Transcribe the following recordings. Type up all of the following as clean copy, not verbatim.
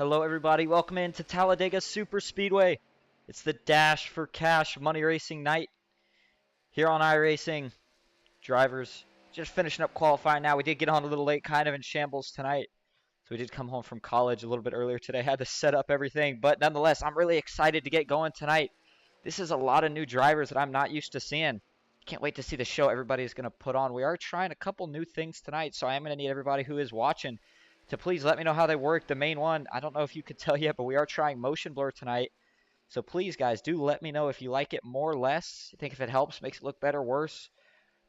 Hello everybody, welcome into Talladega Superspeedway. It's the Dash for Cash money racing night here on iRacing. Drivers just finishing up qualifying now. We did get on a little late, kind of in shambles tonight. So we did come home from college a little bit earlier today. Had to set up everything, but nonetheless, I'm really excited to get going tonight. This is a lot of new drivers that I'm not used to seeing. Can't wait to see the show everybody's going to put on. We are trying a couple new things tonight, so I am going to need everybody who is watching to please let me know how they work. The main one, I don't know if you could tell yet, but we are trying motion blur tonight. So please, guys, do let me know if you like it more or less. You think if it helps, makes it look better, worse,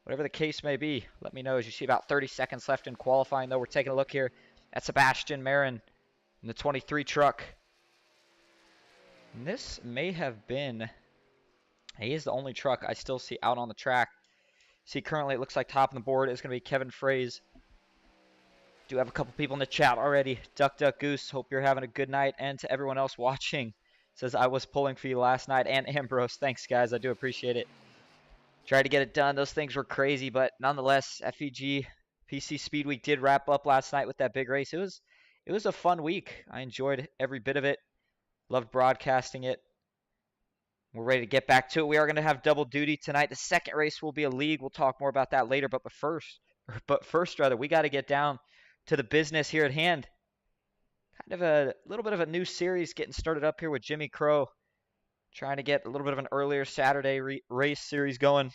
whatever the case may be. Let me know. As you see about 30 seconds left in qualifying, though, we're taking a look here at Sebastian Marin in the 23 truck. And this may have been, he is the only truck I still see out on the track. See, currently it looks like top on the board is going to be Kevin Fraze. Do have a couple people in the chat already. Duck Duck Goose, hope you're having a good night. And to everyone else watching, says I was pulling for you last night. And Ambrose, thanks guys, I do appreciate it. Tried to get it done. Those things were crazy, but nonetheless, FEG PC Speed Week did wrap up last night with that big race. It was a fun week. I enjoyed every bit of it. Loved broadcasting it. We're ready to get back to it. We are going to have double duty tonight. The second race will be a league. We'll talk more about that later. But first, we got to get down to the business here at hand. Kind of a little bit of a new series getting started up here with Jimmy Crow. Trying to get a little bit of an earlier Saturday race series going.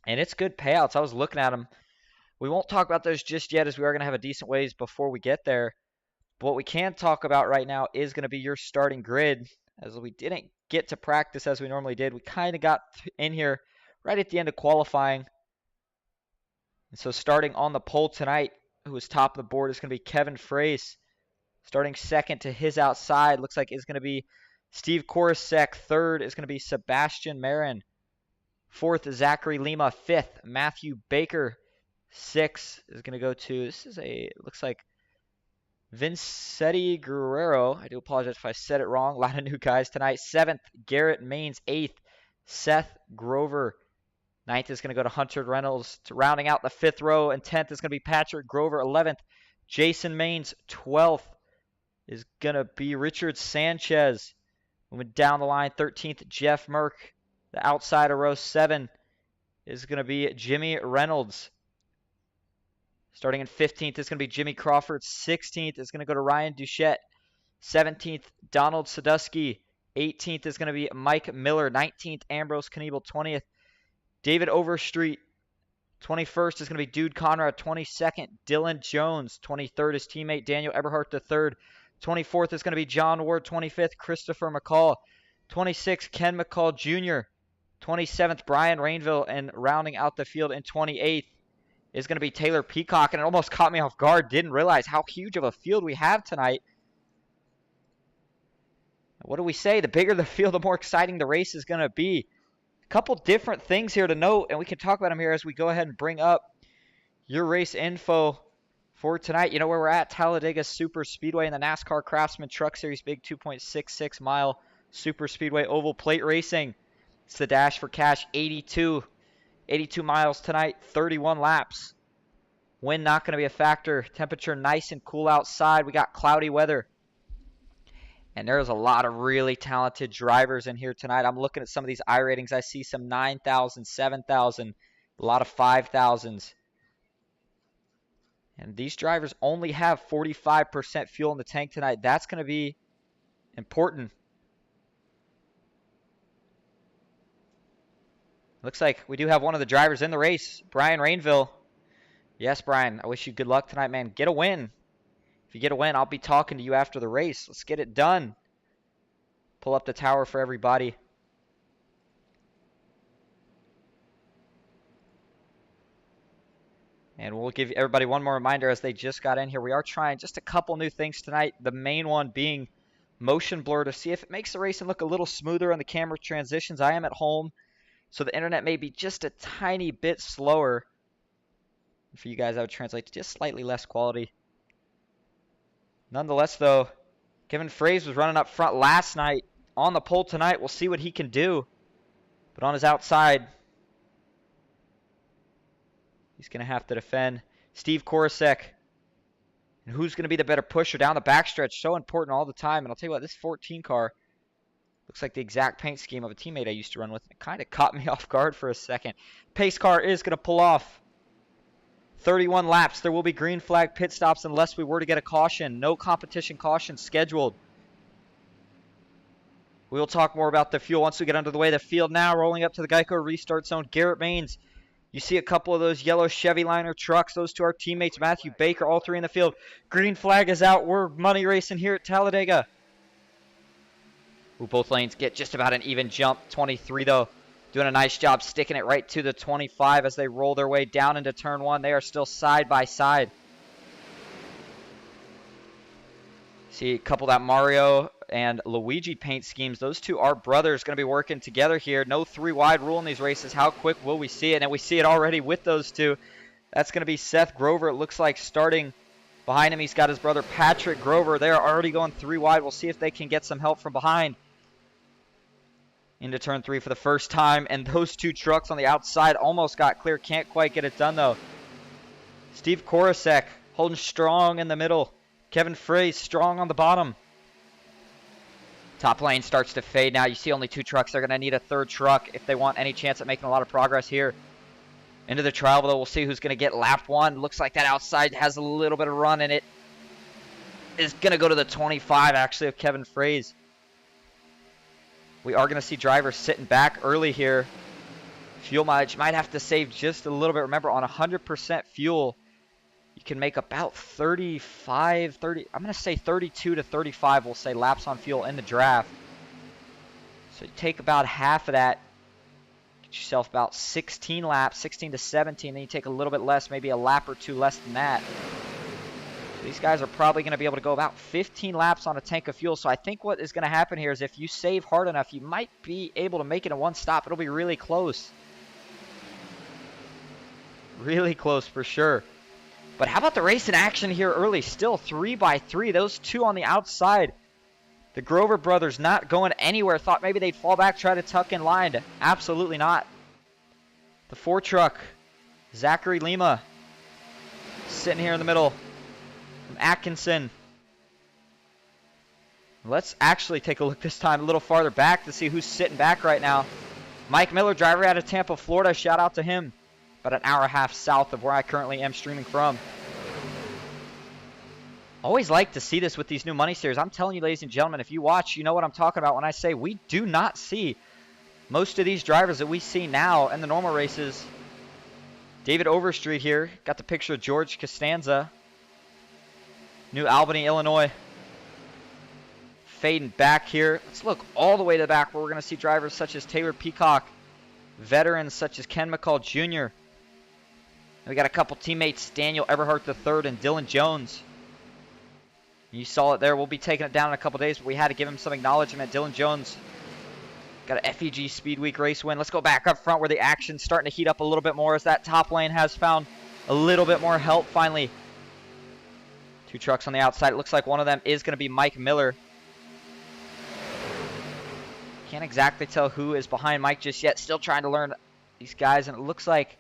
And it's good payouts. I was looking at them. We won't talk about those just yet, as we are going to have a decent ways before we get there. But what we can talk about right now is going to be your starting grid. As we didn't get to practice as we normally did. We kind of got in here right at the end of qualifying. And so starting on the pole tonight, who is top of the board, is going to be Kevin Fraze. Starting second to his outside, looks like it's going to be Steve Korosek. Third is going to be Sebastian Marin. Fourth, Zachary Lima. Fifth, Matthew Baker. Sixth is going to go to, looks like Vincetti Guerrero. I do apologize if I said it wrong. A lot of new guys tonight. Seventh, Garrett Maines. Eighth, Seth Grover. Ninth is going to go to Hunter Reynolds. Rounding out the fifth row. And 10th is going to be Patrick Grover. 11th, Jason Maines. 12th is going to be Richard Sanchez. Moving down the line, 13th, Jeff Merck. The outside of row 7 is going to be Jimmy Reynolds. Starting in 15th is going to be Jimmy Crawford. 16th is going to go to Ryan Duchette. 17th, Donald Sadusky. 18th is going to be Mike Miller. 19th, Ambrose Kniebel. 20th, David Overstreet. 21st is going to be Dude Conrad. 22nd, Dylan Jones. 23rd, his teammate Daniel Eberhardt III. 24th is going to be John Ward. 25th, Christopher McCall. 26th, Ken McCall Jr. 27th, Brian Rainville. And rounding out the field in 28th is going to be Taylor Peacock. And it almost caught me off guard. Didn't realize how huge of a field we have tonight. What do we say? The bigger the field, the more exciting the race is going to be. Couple different things here to note, and we can talk about them here as we go ahead and bring up your race info for tonight. You know where we're at, Talladega Superspeedway in the NASCAR Craftsman Truck Series, big 2.66 mile Superspeedway oval plate racing. It's the Dash for Cash, 82 miles tonight, 31 laps. Wind not going to be a factor. Temperature nice and cool outside. We got cloudy weather. And there's a lot of really talented drivers in here tonight. I'm looking at some of these iRatings. I see some 9,000, 7,000, a lot of 5,000s. And these drivers only have 45% fuel in the tank tonight. That's going to be important. Looks like we do have one of the drivers in the race, Brian Rainville. Yes, Brian, I wish you good luck tonight, man. Get a win. If you get a win, I'll be talking to you after the race. Let's get it done. Pull up the tower for everybody. And we'll give everybody one more reminder as they just got in here. We are trying just a couple new things tonight. The main one being motion blur to see if it makes the racing look a little smoother on the camera transitions. I am at home, so the internet may be just a tiny bit slower. For you guys, that would translate to just slightly less quality. Nonetheless, though, Kevin Fraze was running up front last night. On the pole tonight, we'll see what he can do. But on his outside, he's going to have to defend Steve Korosek. And who's going to be the better pusher down the backstretch? So important all the time. And I'll tell you what, this 14 car looks like the exact paint scheme of a teammate I used to run with. It kind of caught me off guard for a second. Pace car is going to pull off. 31 laps. There will be green flag pit stops unless we were to get a caution. No competition caution scheduled. We'll talk more about the fuel once we get under the way. The field now rolling up to the Geico restart zone. Garrett Maines. You see a couple of those yellow Chevy Liner trucks. Those two are teammates. Matthew Baker, all three in the field. Green flag is out. We're money racing here at Talladega. Ooh, both lanes get just about an even jump. 23, though, doing a nice job sticking it right to the 25 as they roll their way down into turn 1. They are still side by side. See a couple of that Mario and Luigi paint schemes. Those two are brothers, going to be working together here. No 3-wide rule in these races. How quick will we see it? And we see it already with those two. That's going to be Seth Grover, it looks like, starting behind him. He's got his brother Patrick Grover. They are already going 3-wide. We'll see if they can get some help from behind. Into turn 3 for the first time. And those two trucks on the outside almost got clear. Can't quite get it done, though. Steve Korosek holding strong in the middle. Kevin Frey strong on the bottom. Top lane starts to fade now. You see only 2 trucks. They're going to need a third truck if they want any chance at making a lot of progress here. Into the trial, though, we'll see who's going to get lap 1. Looks like that outside has a little bit of run in it. Is going to go to the 25, actually, of Kevin Frey's. We are going to see drivers sitting back early here. Fuel mileage might have to save just a little bit. Remember, on 100% fuel, you can make about 30, I'm going to say 32 to 35, we'll say, laps on fuel in the draft. So you take about half of that, get yourself about 16 laps, 16 to 17, then you take a little bit less, maybe a lap or 2 less than that. These guys are probably going to be able to go about 15 laps on a tank of fuel. So I think what is going to happen here is if you save hard enough, you might be able to make it in one stop. It'll be really close. Really close for sure. But how about the race in action here early? Still 3 by 3. Those two on the outside. The Grover brothers not going anywhere. Thought maybe they'd fall back, try to tuck in line. Absolutely not. The 4 truck. Zachary Lima. Sitting here in the middle. Atkinson. Let's actually take a look this time a little farther back to see who's sitting back right now. Mike Miller, driver out of Tampa, Florida. Shout out to him. About an hour and a half south of where I currently am streaming from. Always like to see this with these new money series. I'm telling you, ladies and gentlemen, if you watch, you know what I'm talking about when I say we do not see most of these drivers that we see now in the normal races. David Overstreet here. Got the picture of George Costanza. New Albany, Illinois. Fading back here. Let's look all the way to the back where we're going to see drivers such as Taylor Peacock. Veterans such as Ken McCall Jr. We got a couple teammates, Daniel Eberhardt III and Dylan Jones. You saw it there. We'll be taking it down in a couple days, but we had to give him some acknowledgement. Dylan Jones got an FEG Speed Week race win. Let's go back up front where the action's starting to heat up a little bit more as that top lane has found a little bit more help finally. 2 trucks on the outside. It looks like one of them is going to be Mike Miller. Can't exactly tell who is behind Mike just yet. Still trying to learn these guys. And it looks like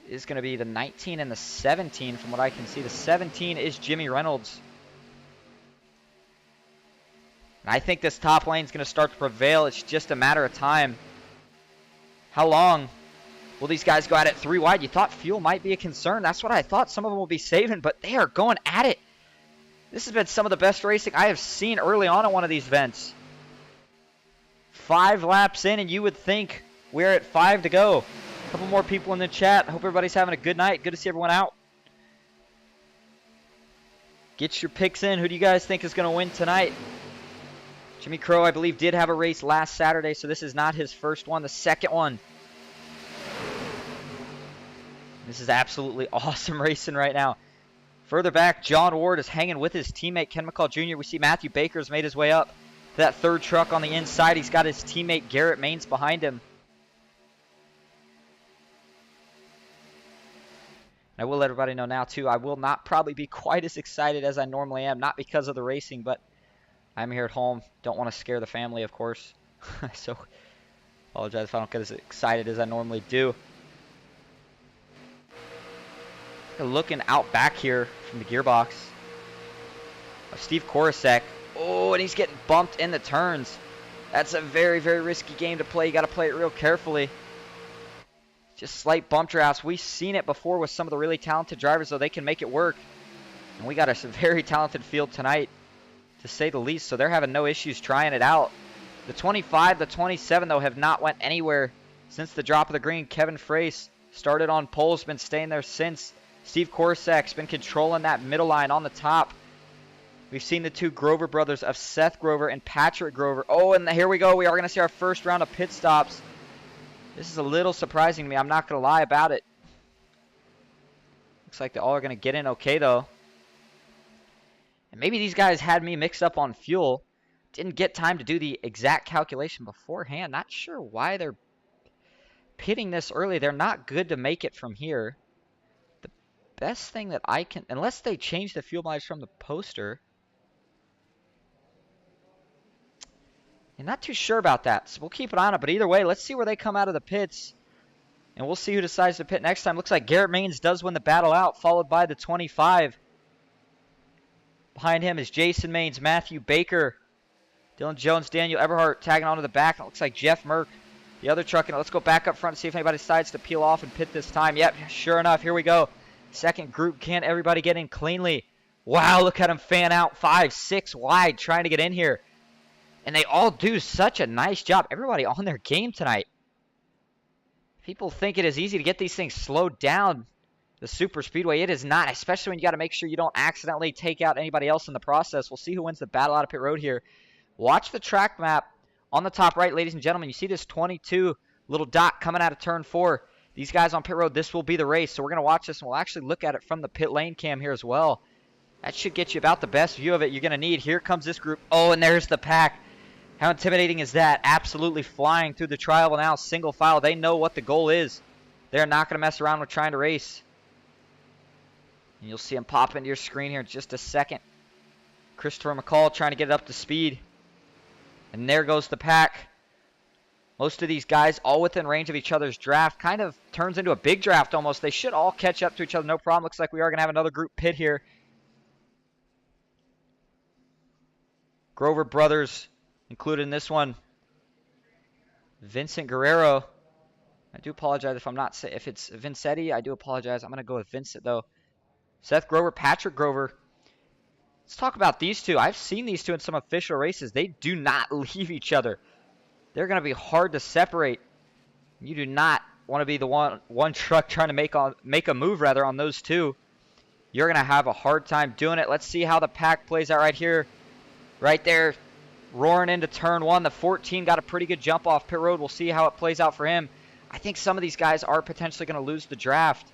it is going to be the 19 and the 17 from what I can see. The 17 is Jimmy Reynolds. And I think this top lane is going to start to prevail. It's just a matter of time. How long will these guys go at it 3 wide? You thought fuel might be a concern. That's what I thought. Some of them will be saving, but they are going at it. This has been some of the best racing I have seen early on in one of these events. 5 laps in, and you would think we're at 5 to go. A couple more people in the chat. I hope everybody's having a good night. Good to see everyone out. Get your picks in. Who do you guys think is going to win tonight? Jimmy Crow, I believe, did have a race last Saturday, so this is not his first one. The second one. This is absolutely awesome racing right now. Further back, John Ward is hanging with his teammate, Ken McCall Jr. We see Matthew Baker's made his way up to that 3rd truck on the inside. He's got his teammate, Garrett Maines, behind him. I will let everybody know now, too, I will not probably be quite as excited as I normally am. Not because of the racing, but I'm here at home. Don't want to scare the family, of course. So, apologize if I don't get as excited as I normally do. looking out back here from the gearbox of Steve Korosek. Oh, and he's getting bumped in the turns. That's a very, very risky game to play. You got to play it real carefully. Just slight bump drafts. We've seen it before with some of the really talented drivers, though. They can make it work. And we got a very talented field tonight, to say the least. So they're having no issues trying it out. The 25, the 27, though, have not went anywhere since the drop of the green. Kevin Frace started on poles, been staying there since. Steve Korosak's been controlling that middle line on the top. We've seen the two Grover brothers of Seth Grover and Patrick Grover. Oh, and here we go. We are going to see our first round of pit stops. This is a little surprising to me. I'm not going to lie about it. Looks like they all are going to get in okay, though. And maybe these guys had me mixed up on fuel. Didn't get time to do the exact calculation beforehand. Not sure why they're pitting this early. They're not good to make it from here. The best thing that I can... Unless they change the fuel mileage from the poster... I'm not too sure about that, so we'll keep an eye on it. But either way, let's see where they come out of the pits. And we'll see who decides to pit next time. Looks like Garrett Maines does win the battle out, followed by the 25. Behind him is Jason Maines, Matthew Baker, Dylan Jones, Daniel Eberhardt tagging onto the back. And it looks like Jeff Merck, the other truck. And let's go back up front and see if anybody decides to peel off and pit this time. Yep, sure enough, here we go. Second group, can everybody get in cleanly? Wow, look at them fan out 5, 6 wide trying to get in here. And they all do such a nice job. Everybody on their game tonight. People think it is easy to get these things slowed down. The super speedway, it is not. Especially when you got to make sure you don't accidentally take out anybody else in the process. We'll see who wins the battle out of pit road here. Watch the track map on the top right, ladies and gentlemen. You see this 22 little dot coming out of turn 4. These guys on pit road, this will be the race. So we're going to watch this, and we'll actually look at it from the pit lane cam here as well. That should get you about the best view of it you're going to need. Here comes this group. Oh, and there's the pack. How intimidating is that? Absolutely flying through the trial now, single file. They know what the goal is. They're not going to mess around with trying to race. And you'll see them pop into your screen here in just a second. Christopher McCall trying to get it up to speed. And there goes the pack. Most of these guys all within range of each other's draft. Kind of turns into a big draft almost. They should all catch up to each other, no problem. Looks like we are going to have another group pit here. Grover brothers included in this one. Vincent Guerrero. I do apologize if I'm not if it's Vincetti. I do apologize. I'm going to go with Vincent though. Seth Grover, Patrick Grover. Let's talk about these two. I've seen these two in some official races. They do not leave each other. They're going to be hard to separate. You do not want to be the one truck trying to make a move rather on those two. You're going to have a hard time doing it. Let's see how the pack plays out right here. Right there. Roaring into turn 1. The 14 got a pretty good jump off pit road. We'll see how it plays out for him. I think some of these guys are potentially going to lose the draft.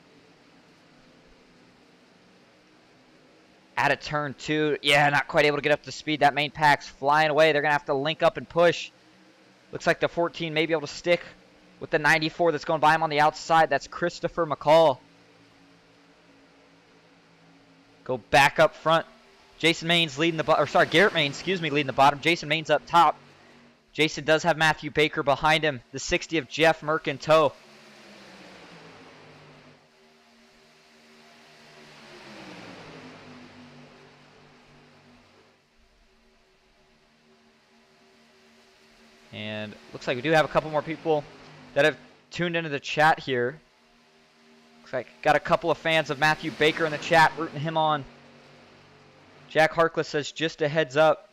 Out of turn 2. Yeah, not quite able to get up to speed. That main pack's flying away. They're going to have to link up and push. Looks like the 14 may be able to stick with the 94 that's going by him on the outside. That's Christopher McCall. Go back up front. Jason Maines leading the bottom, or sorry, Garrett Maines, leading the bottom. Jason Maines up top. Jason does have Matthew Baker behind him. The 60 of Jeff Merck in tow. And looks like we do have a couple more people that have tuned into the chat here. Looks like got a couple of fans of Matthew Baker in the chat rooting him on. Jack Harkless says, just a heads up.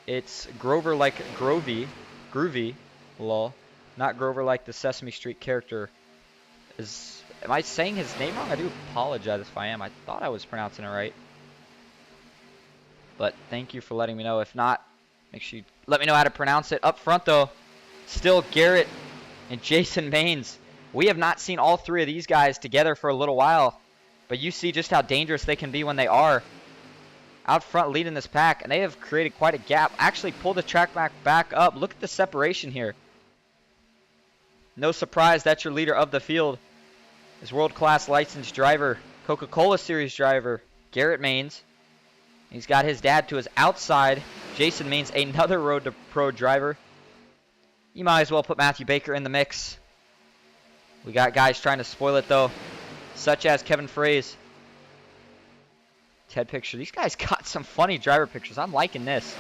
It's Grover like Groovy, lol. Not Grover like the Sesame Street character. Am I saying his name wrong? I do apologize if I am. I thought I was pronouncing it right. But thank you for letting me know. If not, make sure you let me know how to pronounce it. Up front, though, still Garrett and Jason Maines. We have not seen all three of these guys together for a little while. But you see just how dangerous they can be when they are out front leading this pack. And they have created quite a gap. Actually, pull the track back up. Look at the separation here. No surprise, that's your leader of the field. Is world-class licensed driver, Coca-Cola Series driver, Garrett Maines. He's got his dad to his outside. Jason Maines, another Road to Pro driver. You might as well put Matthew Baker in the mix. We got guys trying to spoil it, though. such as Kevin Fraze, Ted Picture. These guys got some funny driver pictures. I'm liking this.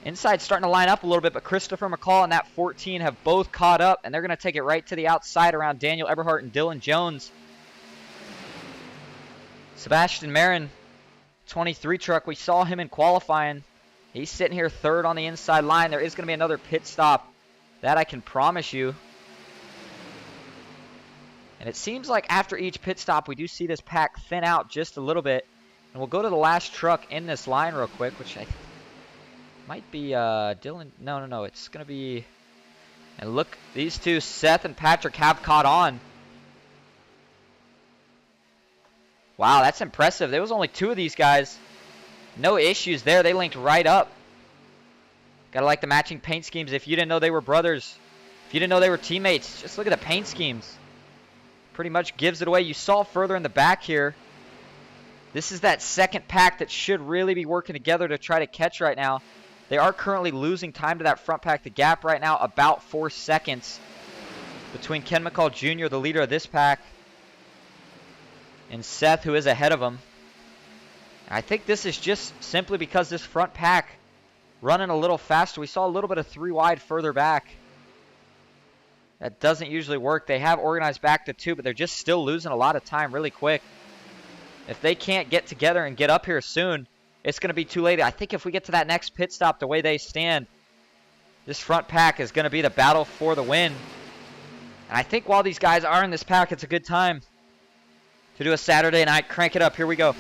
Inside starting to line up a little bit, but Christopher McCall and that 14 have both caught up, and they're going to take it right to the outside around Daniel Eberhardt and Dylan Jones. Sebastian Marin, 23 truck, we saw him in qualifying. He's sitting here third on the inside line. There is going to be another pit stop. That I can promise you. And it seems like after each pit stop, we do see this pack thin out just a little bit. And we'll go to the last truck in this line real quick, which I might be Dylan. No. It's going to be... And look, these two, Seth and Patrick, have caught on. Wow, that's impressive. There was only two of these guys. No issues there. They linked right up. Gotta like the matching paint schemes. If you didn't know they were brothers, if you didn't know they were teammates, just look at the paint schemes. Pretty much gives it away. You saw further in the back here. This is that second pack that should really be working together to try to catch right now. They are currently losing time to that front pack. The gap right now about 4 seconds between Ken McCall Jr., the leader of this pack, and Seth, who is ahead of him. I think this is just simply because this front pack running a little faster. We saw a little bit of 3 wide further back. That doesn't usually work. They have organized back to 2, but they're just still losing a lot of time really quick. If they can't get together and get up here soon, it's going to be too late. I think if we get to that next pit stop the way they stand, this front pack is going to be the battle for the win. And I think while these guys are in this pack, it's a good time to do a Saturday night. Crank it up. Here we go.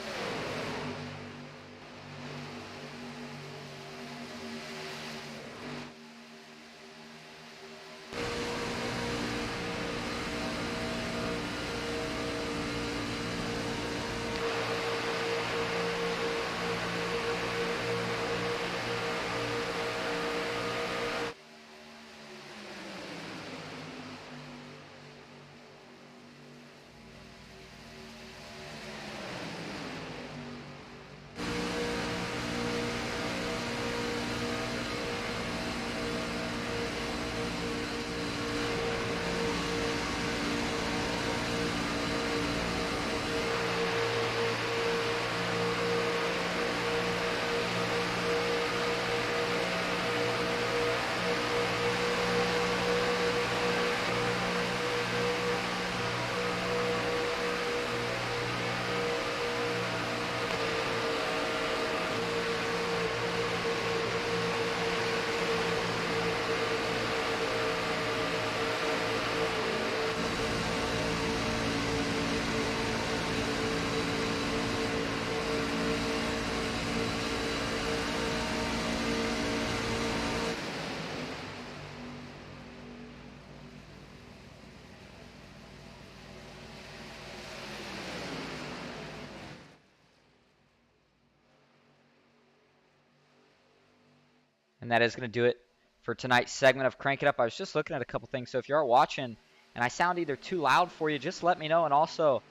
And that is going to do it for tonight's segment of Crank It Up. I was just looking at a couple things. So if you are watching and I sound either too loud for you, just let me know. And also,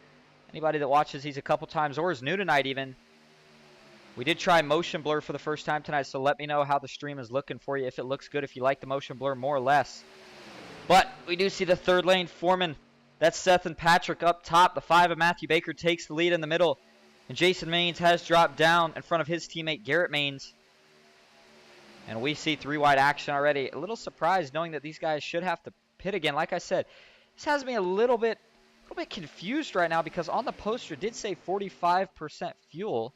anybody that watches these a couple times or is new tonight even, we did try motion blur for the first time tonight. So let me know how the stream is looking for you, if it looks good, if you like the motion blur more or less. But we do see the third lane foreman. That's Seth and Patrick up top. The 5 of Matthew Baker takes the lead in the middle. And Jason Maines has dropped down in front of his teammate Garrett Maines. And we see 3 wide action already. A little surprised knowing that these guys should have to pit again. Like I said, this has me a little bit confused right now because on the poster it did say 45% fuel.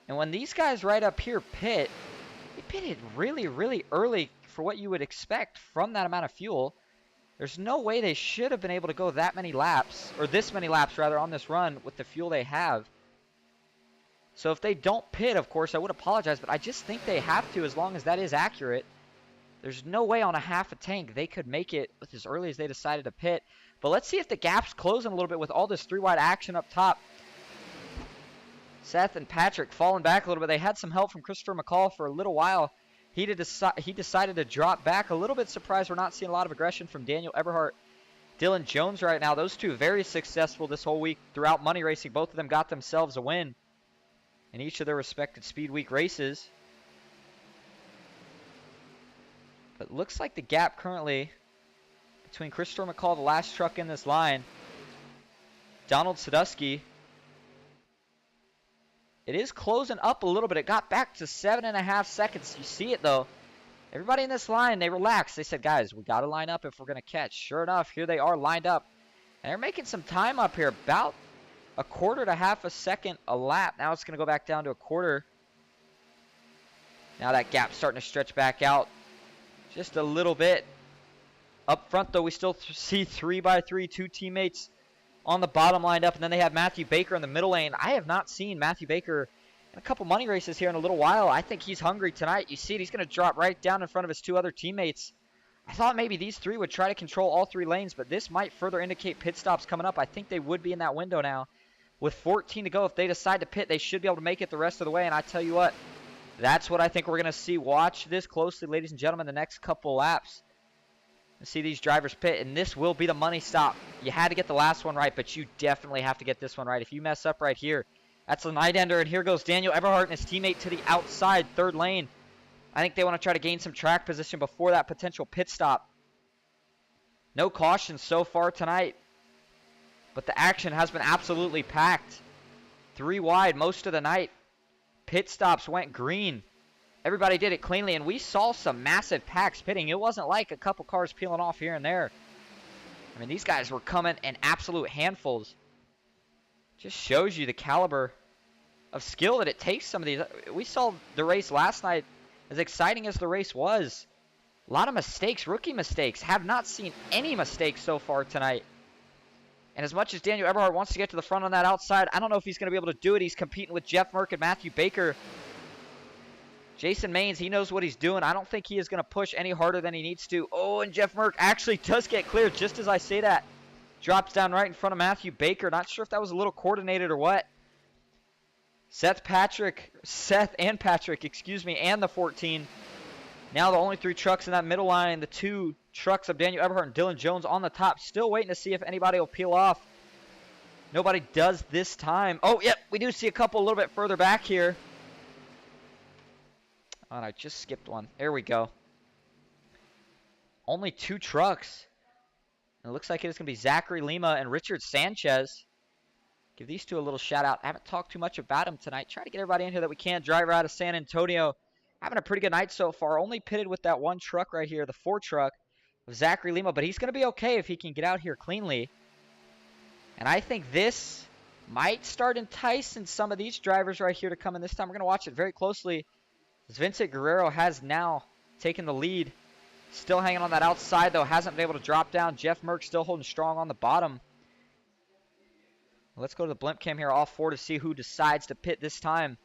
And when these guys right up here pit, they pitted really, really early for what you would expect from that amount of fuel. There's no way they should have been able to go that many laps, or this many laps rather, on this run with the fuel they have. So if they don't pit, of course, I would apologize, but I just think they have to as long as that is accurate. There's no way on a half a tank they could make it with as early as they decided to pit. But let's see if the gap's closing a little bit with all this 3 wide action up top. Seth and Patrick falling back a little bit. They had some help from Christopher McCall for a little while. He decided to drop back. A little bit surprised we're not seeing a lot of aggression from Daniel Eberhardt. Dylan Jones right now. Those two very successful this whole week throughout money racing. Both of them got themselves a win in each of their respective Speed Week races. But looks like the gap currently between Christopher McCall, the last truck in this line, Donald Sadusky. It is closing up a little bit. It got back to 7.5 seconds. You see it, though. Everybody in this line, they relaxed. They said, guys, we got to line up if we're going to catch. Sure enough, here they are lined up. And they're making some time up here. About a quarter to half a second a lap. Now it's going to go back down to a quarter. Now that gap's starting to stretch back out just a little bit. Up front, though, we still see 3x3, 2 teammates on the bottom lined up. And then they have Matthew Baker in the middle lane. I have not seen Matthew Baker in a couple money races here in a little while. I think he's hungry tonight. You see it, he's going to drop right down in front of his 2 other teammates. I thought maybe these 3 would try to control all 3 lanes, but this might further indicate pit stops coming up. I think they would be in that window now. With 14 to go, if they decide to pit, they should be able to make it the rest of the way. And I tell you what, that's what I think we're going to see. Watch this closely, ladies and gentlemen, the next couple laps. See these drivers pit, and this will be the money stop. You had to get the last one right, but you definitely have to get this one right. If you mess up right here, that's a night ender, and here goes Daniel Everhart and his teammate to the outside, 3rd lane. I think they want to try to gain some track position before that potential pit stop. No cautions so far tonight, but the action has been absolutely packed. 3 wide most of the night. Pit stops went green. Everybody did it cleanly, and we saw some massive packs pitting. It wasn't like a couple cars peeling off here and there. I mean, these guys were coming in absolute handfuls. Just shows you the caliber of skill that it takes some of these. We saw the race last night, as exciting as the race was. A lot of mistakes, rookie mistakes. Have not seen any mistakes so far tonight. And as much as Daniel Everhart wants to get to the front on that outside, I don't know if he's going to be able to do it. He's competing with Jeff Merck and Matthew Baker. Jason Maines, he knows what he's doing. I don't think he is going to push any harder than he needs to. Oh, and Jeff Merck actually does get cleared just as I say that. Drops down right in front of Matthew Baker. Not sure if that was a little coordinated or what. Seth and Patrick, and the 14. Now the only 3 trucks in that middle line. The 2 trucks of Daniel Everhart and Dylan Jones on the top. Still waiting to see if anybody will peel off. Nobody does this time. Oh, yep, we do see a couple a little bit further back here. Oh, and I just skipped one. There we go. Only 2 trucks. And it looks like it is going to be Zachary Lima and Richard Sanchez. Give these 2 a little shout out. I haven't talked too much about them tonight. Try to get everybody in here that we can. Driver out of San Antonio. Having a pretty good night so far. Only pitted with that 1 truck right here, the 4 truck of Zachary Lima. But he's going to be okay if he can get out here cleanly. And I think this might start enticing some of these drivers right here to come in this time. We're going to watch it very closely. Vincent Guerrero has now taken the lead. Still hanging on that outside, though. Hasn't been able to drop down. Jeff Merck still holding strong on the bottom. Let's go to the blimp cam here, all 4, to see who decides to pit this time.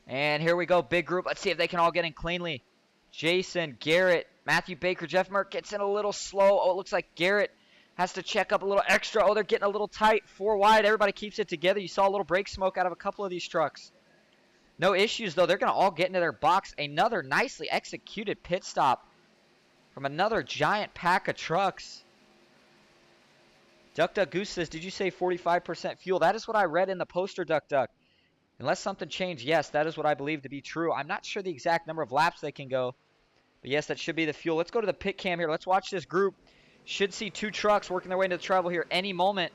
And here we go, big group. Let's see if they can all get in cleanly. Jason, Garrett, Matthew Baker, Jeff Merck gets in a little slow. Oh, it looks like Garrett has to check up a little extra. Oh, they're getting a little tight. 4 wide. Everybody keeps it together. You saw a little brake smoke out of a couple of these trucks. No issues, though. They're going to all get into their box. Another nicely executed pit stop from another giant pack of trucks. Duck Duck Goose says, did you say 45% fuel? That is what I read in the poster, Duck Duck. Unless something changed, yes, that is what I believe to be true. I'm not sure the exact number of laps they can go. But yes, that should be the fuel. Let's go to the pit cam here. Let's watch this group. Should see 2 trucks working their way into the travel here any moment.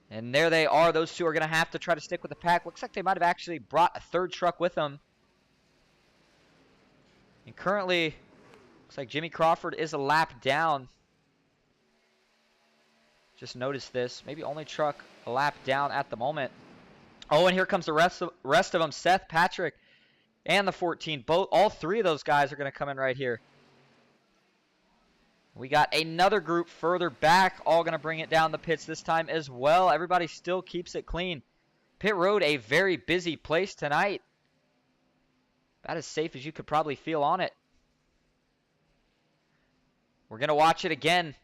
And there they are. Those 2 are going to have to try to stick with the pack. Looks like they might have actually brought a 3rd truck with them. And currently, looks like Jimmy Crawford is a lap down. Just noticed this. Maybe only truck a lap down at the moment. Oh, and here comes the rest of them. Seth, Patrick, and the 14. All 3 of those guys are going to come in right here. We got another group further back, all going to bring it down the pits this time as well. Everybody still keeps it clean. Pit road, a very busy place tonight. About as safe as you could probably feel on it. We're going to watch it again.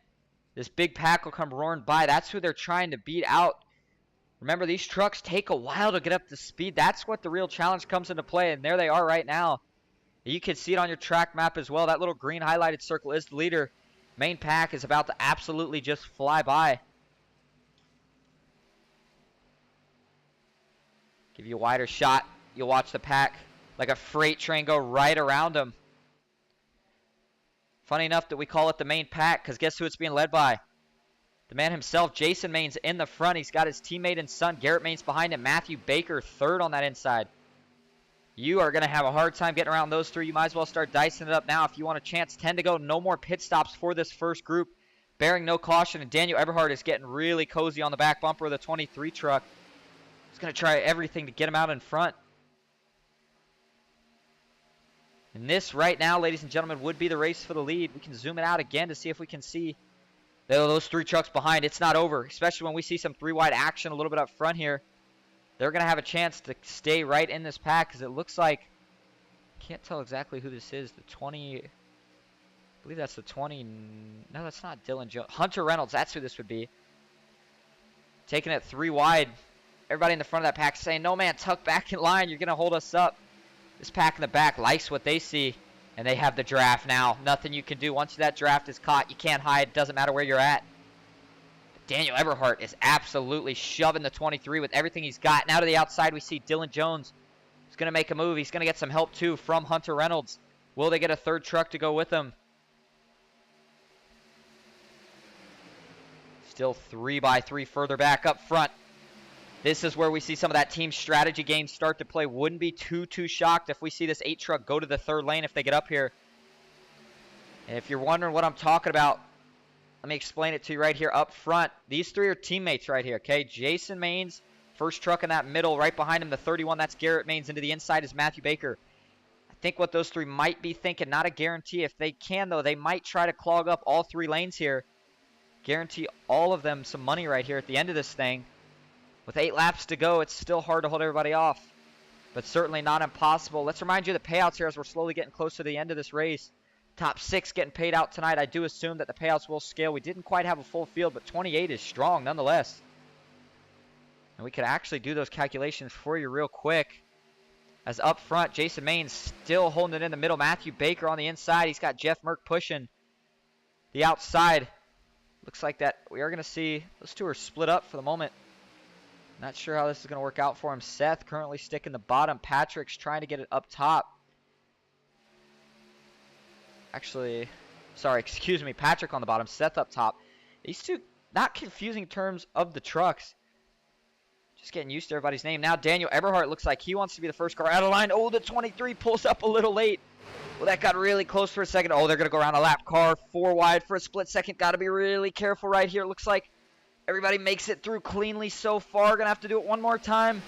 This big pack will come roaring by. That's who they're trying to beat out. Remember, these trucks take a while to get up to speed. That's what the real challenge comes into play, and there they are right now. You can see it on your track map as well. That little green highlighted circle is the leader. Main pack is about to absolutely just fly by. Give you a wider shot. You'll watch the pack like a freight train go right around them. Funny enough that we call it the main pack, because guess who it's being led by? The man himself, Jason Maines, in the front. He's got his teammate and son, Garrett Maines, behind him. Matthew Baker, third on that inside. You are going to have a hard time getting around those three. You might as well start dicing it up now if you want a chance. 10 to go. No more pit stops for this first group. Bearing no caution, and Daniel Eberhard is getting really cozy on the back bumper of the 23 truck. He's going to try everything to get him out in front. And this right now, ladies and gentlemen, would be the race for the lead. We can zoom it out again to see if we can see those three trucks behind. It's not over, especially when we see some three-wide action a little bit up front here. They're going to have a chance to stay right in this pack because it looks like, can't tell exactly who this is, the 20, I believe that's the 20, no, that's not Dylan Jones. Hunter Reynolds, that's who this would be. Taking it three wide. Everybody in the front of that pack saying, no man, tuck back in line, you're going to hold us up. This pack in the back likes what they see, and they have the draft now. Nothing you can do. Once that draft is caught, you can't hide. Doesn't matter where you're at. Daniel Eberhard is absolutely shoving the 23 with everything he's got. Now to the outside, we see Dylan Jones. He's going to make a move. He's going to get some help, too, from Hunter Reynolds. Will they get a third truck to go with him? Still 3x3 further back up front. This is where we see some of that team strategy game start to play. Wouldn't be too shocked if we see this 8 truck go to the third lane if they get up here. And if you're wondering what I'm talking about, let me explain it to you right here up front. These three are teammates right here, okay? Jason Maines, first truck in that middle. Right behind him, the 31, that's Garrett Maines. Into the inside is Matthew Baker. I think what those three might be thinking, not a guarantee. If they can, though, they might try to clog up all 3 lanes here. Guarantee all of them some money right here at the end of this thing. With 8 laps to go, it's still hard to hold everybody off, but certainly not impossible. Let's remind you of the payouts here as we're slowly getting close to the end of this race. Top 6 getting paid out tonight. I do assume that the payouts will scale. We didn't quite have a full field, but 28 is strong nonetheless. And we could actually do those calculations for you real quick. As up front, Jason Maines still holding it in the middle. Matthew Baker on the inside. He's got Jeff Merck pushing the outside. Looks like that we are going to see those two are split up for the moment. Not sure how this is going to work out for him. Seth currently sticking the bottom. Patrick's trying to get it up top. Actually, sorry, excuse me. Patrick on the bottom. Seth up top. These two, not confusing in terms of the trucks. Just getting used to everybody's name. Now Daniel Eberhard looks like he wants to be the first car out of line. Oh, the 23 pulls up a little late. Well, that got really close for a second. Oh, they're going to go around a lap car. 4 wide for a split second. Got to be really careful right here. Looks like everybody makes it through cleanly so far. Going to have to do it one more time.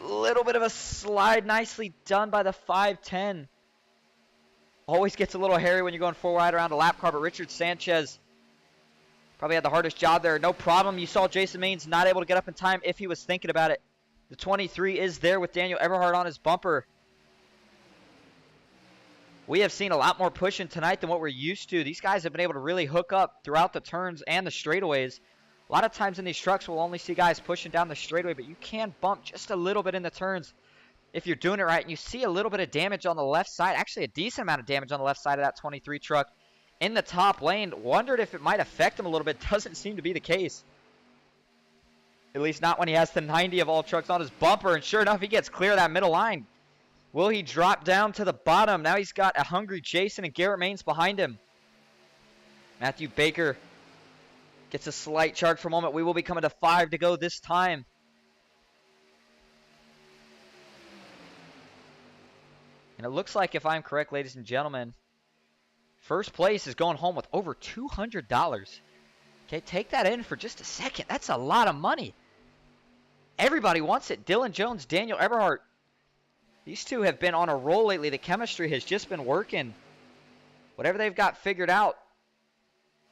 Little bit of a slide. Nicely done by the 510. Always gets a little hairy when you're going 4 wide around a lap car, but Richard Sanchez probably had the hardest job there. No problem. You saw Jason Maines not able to get up in time if he was thinking about it. The 23 is there with Daniel Eberhard on his bumper. We have seen a lot more pushing tonight than what we're used to. These guys have been able to really hook up throughout the turns and the straightaways. A lot of times in these trucks, we'll only see guys pushing down the straightaway, but you can bump just a little bit in the turns if you're doing it right. And you see a little bit of damage on the left side, actually a decent amount of damage on the left side of that 23 truck in the top lane. Wondered if it might affect him a little bit. Doesn't seem to be the case. At least not when he has the 90 of all trucks on his bumper. And sure enough, he gets clear of that middle line. Will he drop down to the bottom? Now he's got a hungry Jason and Garrett Maines behind him. Matthew Baker gets a slight charge for a moment. We will be coming to 5 to go this time. And it looks like, if I'm correct, ladies and gentlemen, first place is going home with over $200. Okay, take that in for just a second. That's a lot of money. Everybody wants it. Dylan Jones, Daniel Eberhard. These two have been on a roll lately. The chemistry has just been working. Whatever they've got figured out,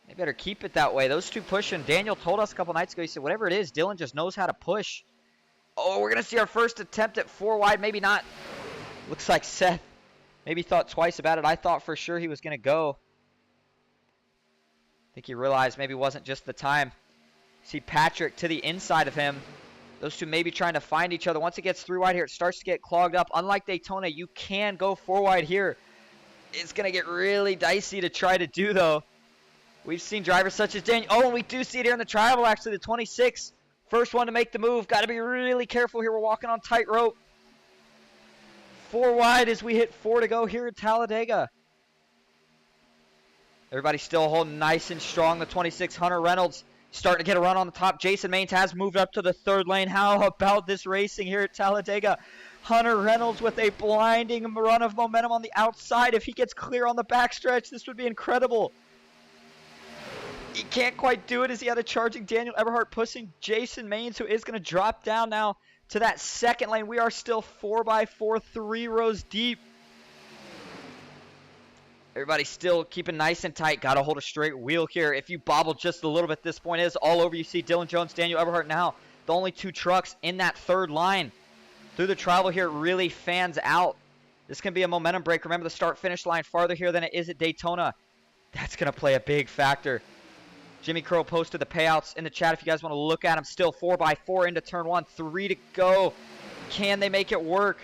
they better keep it that way. Those two pushing. Daniel told us a couple nights ago, he said, whatever it is, Dylan just knows how to push. Oh, we're going to see our first attempt at 4 wide. Maybe not. Looks like Seth maybe thought twice about it. I thought for sure he was going to go. I think he realized maybe it wasn't just the time. See Patrick to the inside of him. Those two maybe trying to find each other. Once it gets 3 wide here, it starts to get clogged up. Unlike Daytona, you can go 4 wide here. It's going to get really dicey to try to do, though. We've seen drivers such as Daniel. Oh, and we do see it here in the tribal, actually, the 26. First one to make the move. Got to be really careful here. We're walking on tightrope. 4 wide as we hit 4 to go here at Talladega. Everybody still holding nice and strong. The 26 Hunter Reynolds starting to get a run on the top. Jason Maines has moved up to the third lane. How about this racing here at Talladega? Hunter Reynolds with a blinding run of momentum on the outside. If he gets clear on the backstretch, this would be incredible. He can't quite do it as he had a charging Daniel Eberhardt pushing Jason Maines, who is going to drop down now to that second lane. We are still 4x4, 3 rows deep. Everybody still keeping nice and tight. Got to hold a straight wheel here. If you bobble just a little bit, this point is all over. You see Dylan Jones, Daniel Eberhardt now. The only 2 trucks in that third line. Through the travel here, it really fans out. This can be a momentum break. Remember, the start-finish line farther here than it is at Daytona. That's going to play a big factor. Jimmy Crow posted the payouts in the chat if you guys want to look at them. Still 4x4 into turn 1. 3 to go. Can they make it work?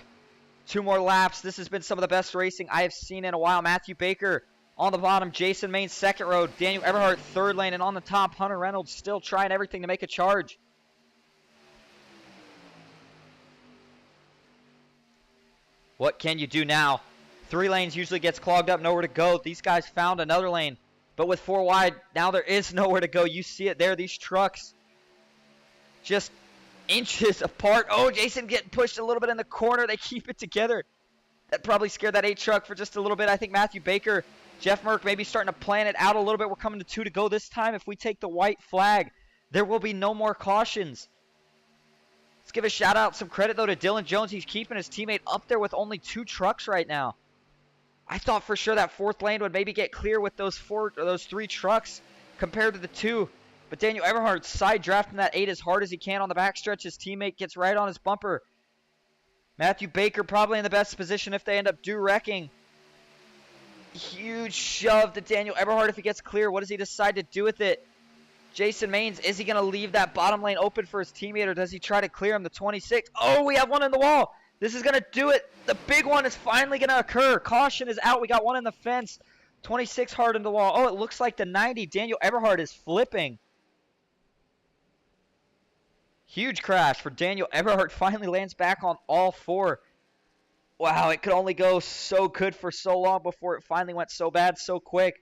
2 more laps. This has been some of the best racing I have seen in a while. Matthew Baker on the bottom. Jason Maines second row. Daniel Eberhardt third lane. And on the top, Hunter Reynolds still trying everything to make a charge. What can you do now? 3 lanes usually gets clogged up. Nowhere to go. These guys found another lane. But with 4 wide, now there is nowhere to go. You see it there. These trucks just inches apart. Oh, Jason getting pushed a little bit in the corner. They keep it together. That probably scared that 8 truck for just a little bit. I think Matthew Baker, Jeff Merck maybe starting to plan it out a little bit. We're coming to 2 to go this time. If we take the white flag, there will be no more cautions. Let's give a shout out, some credit though to Dylan Jones. He's keeping his teammate up there with only 2 trucks right now. I thought for sure that 4th lane would maybe get clear with those 3 trucks compared to the 2. But Daniel Eberhardt side drafting that 8 as hard as he can on the backstretch. His teammate gets right on his bumper. Matthew Baker probably in the best position if they end up wrecking. Huge shove to Daniel Eberhardt if he gets clear. What does he decide to do with it? Jason Maines, is he going to leave that bottom lane open for his teammate, or does he try to clear him? The 26. Oh, we have one in the wall. This is going to do it. The big one is finally going to occur. Caution is out. We got one in the fence. 26 hard in the wall. Oh, it looks like the 90. Daniel Eberhardt is flipping. Huge crash for Daniel Eberhardt. Finally lands back on all 4. Wow, it could only go so good for so long before it finally went so bad so quick.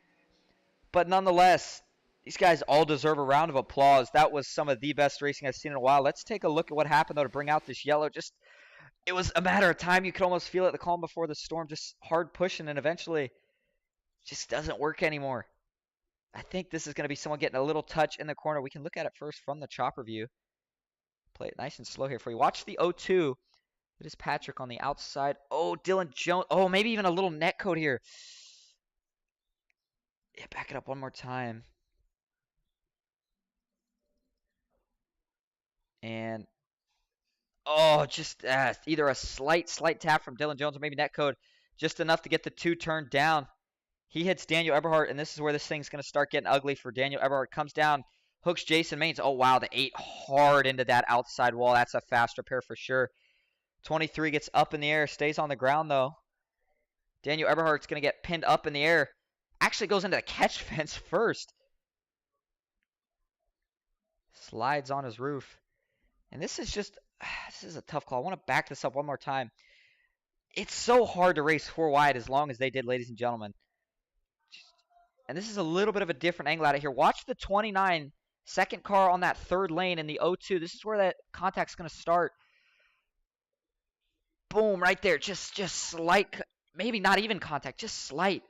But nonetheless, these guys all deserve a round of applause. That was some of the best racing I've seen in a while. Let's take a look at what happened, though, to bring out this yellow. It was a matter of time. You could almost feel it, the calm before the storm, just hard pushing, and eventually just doesn't work anymore. I think this is going to be someone getting a little touch in the corner. We can look at it first from the chopper view. Play it nice and slow here for you. Watch the 0-2. It is Patrick on the outside. Oh, Dylan Jones. Oh, maybe even a little net code here. Yeah, back it up one more time. And oh, just either a slight tap from Dylan Jones or maybe net code. Just enough to get the 2 turned down. He hits Daniel Eberhardt, and this is where this thing's going to start getting ugly for Daniel Eberhardt. Comes down, hooks Jason Maines. Oh, wow, the 8 hard into that outside wall. That's a fast repair for sure. 23 gets up in the air, stays on the ground, though. Daniel Eberhardt's going to get pinned up in the air. Actually goes into the catch fence first. Slides on his roof. And this is a tough call. I want to back this up one more time. It's so hard to race 4 wide as long as they did, ladies and gentlemen. And this is a little bit of a different angle out of here. Watch the 29, second car on that 3rd lane in the 0-2. This is where that contact's going to start. Boom, right there. Just slight, maybe not even contact, just slight.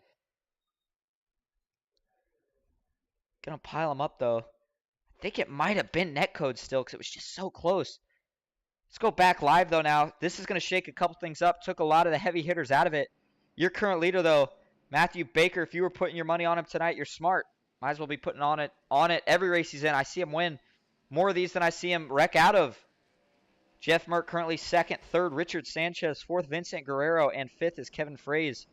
Going to pile him up, though. I think it might have been netcode still because it was just so close. Let's go back live, though, now. This is going to shake a couple things up. Took a lot of the heavy hitters out of it. Your current leader, though, Matthew Baker, if you were putting your money on him tonight, you're smart. Might as well be putting on it every race he's in. I see him win more of these than I see him wreck out of. Jeff Merck currently 2nd. 3rd, Richard Sanchez. 4th, Vincent Guerrero. And 5th is Kevin Fraze.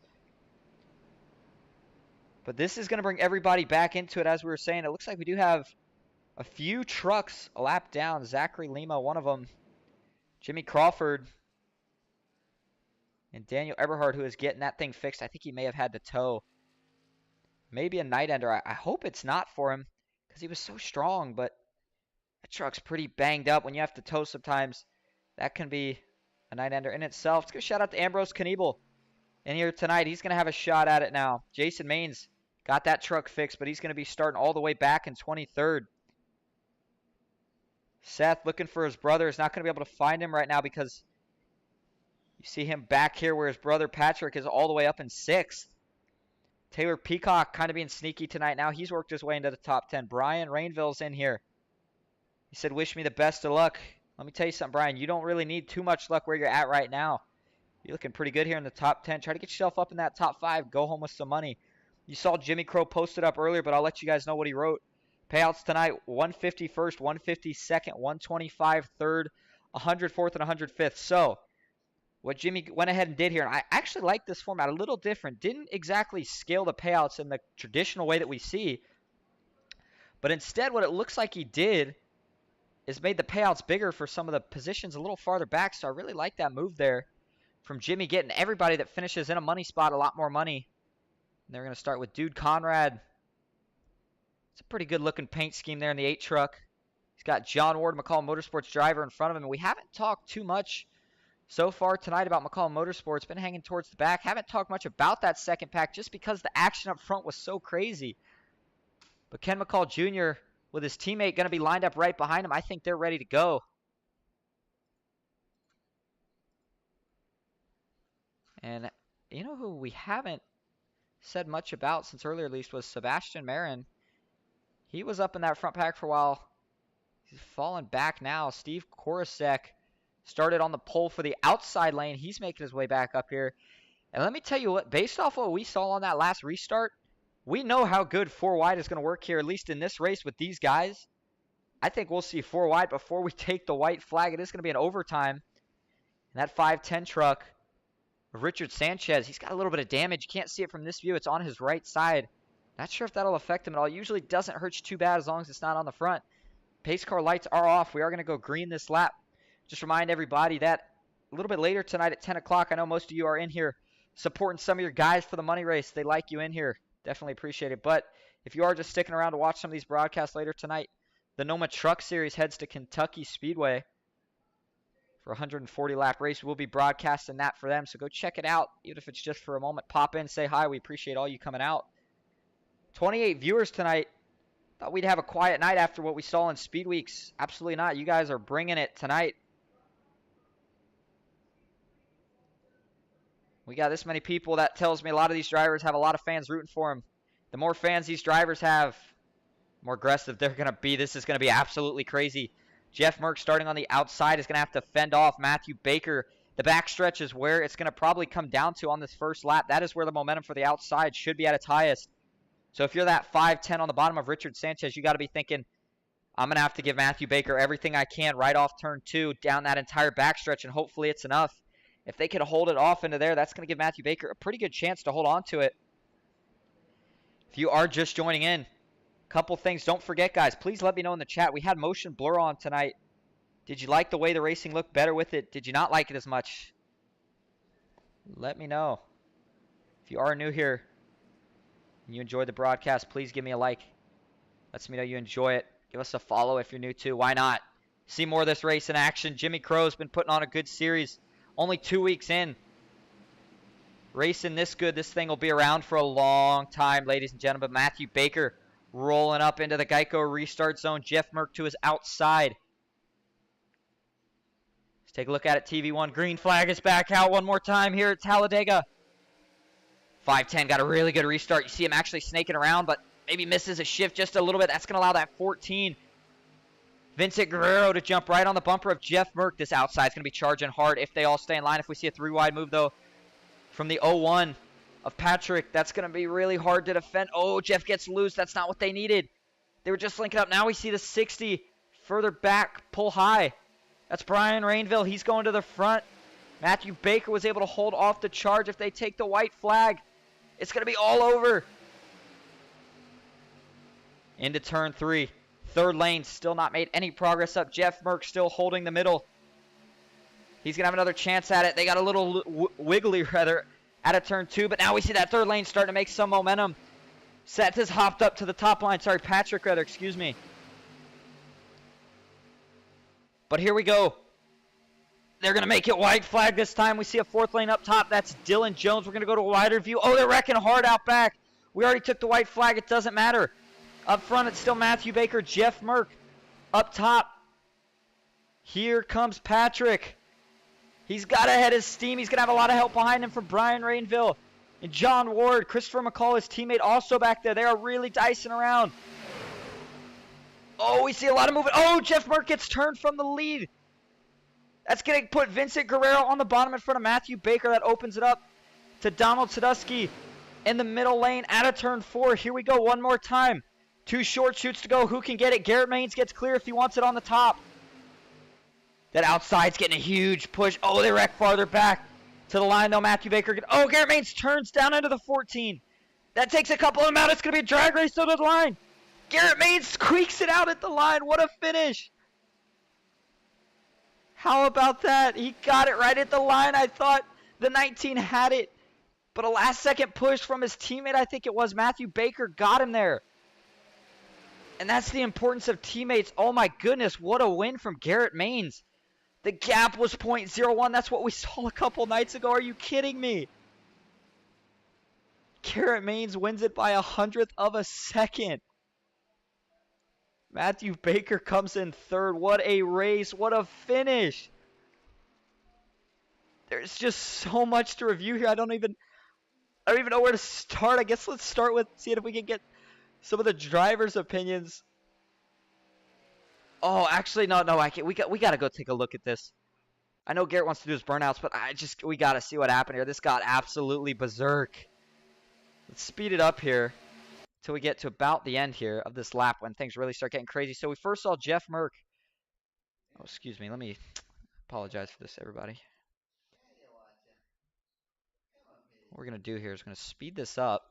But this is going to bring everybody back into it, as we were saying. It looks like we do have a few trucks a lap down. Zachary Lima, one of them. Jimmy Crawford. And Daniel Eberhardt, who is getting that thing fixed. I think he may have had to tow. Maybe a night ender. I hope it's not for him because he was so strong. But that truck's pretty banged up. When you have to tow sometimes, that can be a night ender in itself. Let's go shout out to Ambrose Knievel in here tonight. He's going to have a shot at it now. Jason Maines Got that truck fixed, but he's going to be starting all the way back in 23rd. Seth looking for his brother. Is not going to be able to find him right now because you see him back here where his brother Patrick is all the way up in 6th. Taylor Peacock kind of being sneaky tonight now. He's worked his way into the top 10. Brian Rainville's in here. He said, wish me the best of luck. Let me tell you something, Brian. You don't really need too much luck where you're at right now. You're looking pretty good here in the top 10. Try to get yourself up in that top 5. Go home with some money. You saw Jimmy Crow posted up earlier, but I'll let you guys know what he wrote. Payouts tonight, 151st, 152nd, 125 3rd, 104th, and 105th. So, what Jimmy went ahead and did here, and I actually like this format, a little different. Didn't exactly scale the payouts in the traditional way that we see. But instead, what it looks like he did is made the payouts bigger for some of the positions a little farther back. So I really like that move there from Jimmy, getting everybody that finishes in a money spot a lot more money. And they're going to start with Dude Conrad. It's a pretty good looking paint scheme there in the 8 truck. He's got John Ward, McCall Motorsports driver in front of him. And we haven't talked too much so far tonight about McCall Motorsports. Been hanging towards the back. Haven't talked much about that second pack just because the action up front was so crazy. But Ken McCall Jr. with his teammate going to be lined up right behind him. I think they're ready to go. And you know who we haven't said much about since earlier at least was Sebastian Marin. He was up in that front pack for a while. He's fallen back now. Steve Korosek started on the pole for the outside lane. He's making his way back up here. And let me tell you what, based off what we saw on that last restart, we know how good 4 wide is going to work here, at least in this race with these guys. I think we'll see 4 wide before we take the white flag. It is going to be an overtime. And that 510 truck of Richard Sanchez, he's got a little bit of damage. You can't see it from this view. It's on his right side. Not sure if that'll affect him at all. Usually doesn't hurt you too bad as long as it's not on the front. Pace car lights are off. We are going to go green this lap. Just remind everybody that a little bit later tonight at 10 o'clock, I know most of you are in here supporting some of your guys for the money race. They like you in here. Definitely appreciate it. But if you are just sticking around to watch some of these broadcasts later tonight, the NOMA Truck Series heads to Kentucky Speedway for a 140-lap race. We'll be broadcasting that for them, so go check it out. Even if it's just for a moment, pop in, say hi. We appreciate all you coming out. 28 viewers tonight. Thought we'd have a quiet night after what we saw in Speed Weeks. Absolutely not. You guys are bringing it tonight. We got this many people. That tells me a lot of these drivers have a lot of fans rooting for them. The more fans these drivers have, the more aggressive they're going to be. This is going to be absolutely crazy. Jeff Merck starting on the outside is going to have to fend off Matthew Baker. The backstretch is where it's going to probably come down to on this first lap. That is where the momentum for the outside should be at its highest. So if you're that 5'10" on the bottom of Richard Sanchez, you got to be thinking, I'm going to have to give Matthew Baker everything I can right off turn 2 down that entire backstretch, and hopefully it's enough. If they can hold it off into there, that's going to give Matthew Baker a pretty good chance to hold on to it. If you are just joining in, a couple things. Don't forget, guys, please let me know in the chat. We had motion blur on tonight. Did you like the way the racing looked better with it? Did you not like it as much? Let me know. If you are new here and you enjoyed the broadcast, please give me a like. Lets me know you enjoy it. Give us a follow if you're new too. Why not? See more of this race in action. Jimmy Crow's been putting on a good series. Only 2 weeks in. Racing this good, this thing will be around for a long time, ladies and gentlemen. Matthew Baker rolling up into the Geico restart zone. Jeff Merck to his outside. Let's take a look at it, TV1. Green flag is back out one more time here at Talladega. 510 got a really good restart. You see him actually snaking around, but maybe misses a shift just a little bit. That's going to allow that 14. Vincent Guerrero to jump right on the bumper of Jeff Merck. This outside is going to be charging hard if they all stay in line. If we see a 3-wide move, though, from the 01 of Patrick, that's going to be really hard to defend. Oh, Jeff gets loose. That's not what they needed. They were just linking up. Now we see the 60 further back, pull high. That's Brian Rainville. He's going to the front. Matthew Baker was able to hold off the charge. If they take the white flag, it's going to be all over. Into turn 3. Third lane, still not made any progress up. Jeff Merck still holding the middle. He's going to have another chance at it. They got a little wiggly, rather, out of turn 2. But now we see that third lane starting to make some momentum. Seth has hopped up to the top line. Sorry, Patrick, rather, excuse me. But here we go. They're going to make it white flag this time. We see a 4th lane up top. That's Dylan Jones. We're going to go to a wider view. Oh, they're wrecking hard out back. We already took the white flag. It doesn't matter. Up front, it's still Matthew Baker, Jeff Merck. Up top, here comes Patrick. He's got to head his steam. He's going to have a lot of help behind him from Brian Rainville and John Ward. Christopher McCall, his teammate, also back there. They are really dicing around. Oh, we see a lot of movement. Oh, Jeff Merck gets turned from the lead. That's going to put Vincent Guerrero on the bottom in front of Matthew Baker. That opens it up to Donald Sadusky in the middle lane at a turn 4. Here we go one more time. 2 short shoots to go. Who can get it? Garrett Maines gets clear if he wants it on the top. That outside's getting a huge push. Oh, they wreck farther back to the line, though. Matthew Baker. Oh, Garrett Maines turns down into the 14. That takes a couple of them out. It's going to be a drag race to the line. Garrett Maines squeaks it out at the line. What a finish. How about that? He got it right at the line. I thought the 19 had it. But a last-second push from his teammate, I think it was Matthew Baker, got him there. And that's the importance of teammates. Oh, my goodness. What a win from Garrett Maines. The gap was .01. That's what we saw a couple nights ago. Are you kidding me? Garrett Maines wins it by 100th of a second. Matthew Baker comes in third. What a race. What a finish. There's just so much to review here. I don't even know where to start. I guess let's start with seeing if we can get some of the drivers' opinions. Oh, actually, no, I can't. We got to go take a look at this. I know Garrett wants to do his burnouts, but we got to see what happened here. This got absolutely berserk. Let's speed it up here till we get to about the end here of this lap when things really start getting crazy. So we first saw Jeff Merck. Oh, excuse me. Let me apologize for this, everybody. What we're going to do here is going to speed this up.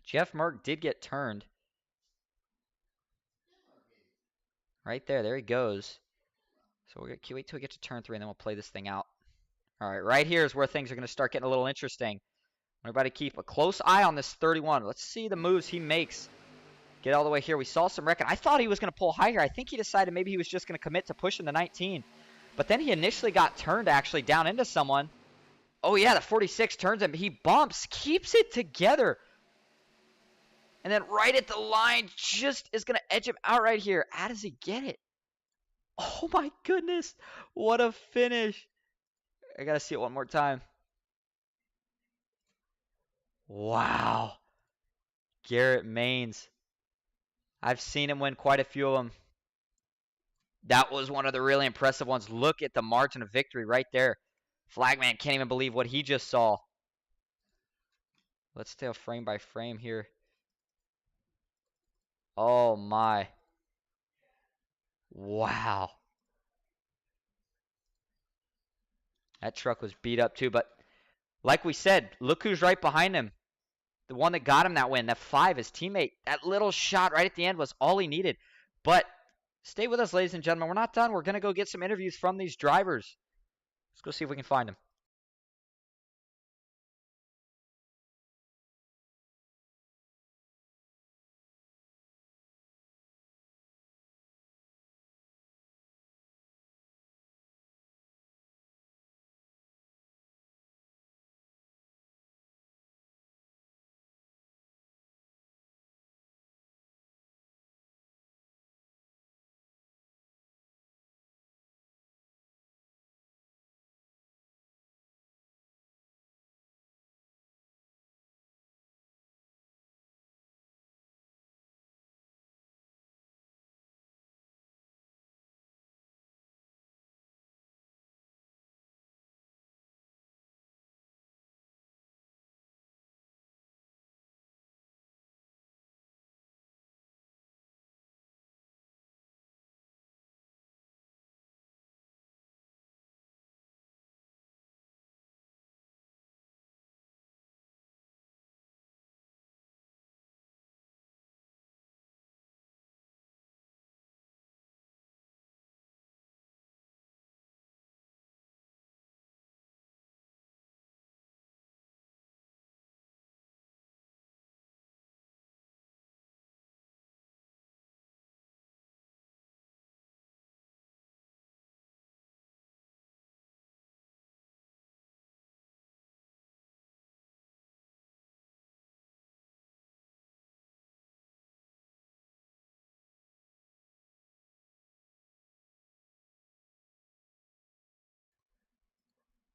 Jeff Merck did get turned. Right there. There he goes. So we're going to wait till we get to turn 3, and then we'll play this thing out. All right, right here is where things are going to start getting a little interesting. Everybody keep a close eye on this 31. Let's see the moves he makes. Get all the way here. We saw some wrecking. I thought he was going to pull high here. I think he decided maybe he was just going to commit to pushing the 19. But then he initially got turned actually down into someone. Oh, yeah, the 46 turns him. He bumps, keeps it together. And then right at the line, just is going to edge him out right here. How does he get it? Oh, my goodness. What a finish. I got to see it one more time. Wow. Garrett Maines. I've seen him win quite a few of them. That was one of the really impressive ones. Look at the margin of victory right there. Flagman can't even believe what he just saw. Let's stay frame by frame here. Oh, my. Wow. That truck was beat up too, but like we said, look who's right behind him. The one that got him that win, that 5, his teammate. That little shot right at the end was all he needed. But stay with us, ladies and gentlemen. We're not done. We're going to go get some interviews from these drivers. Let's go see if we can find them.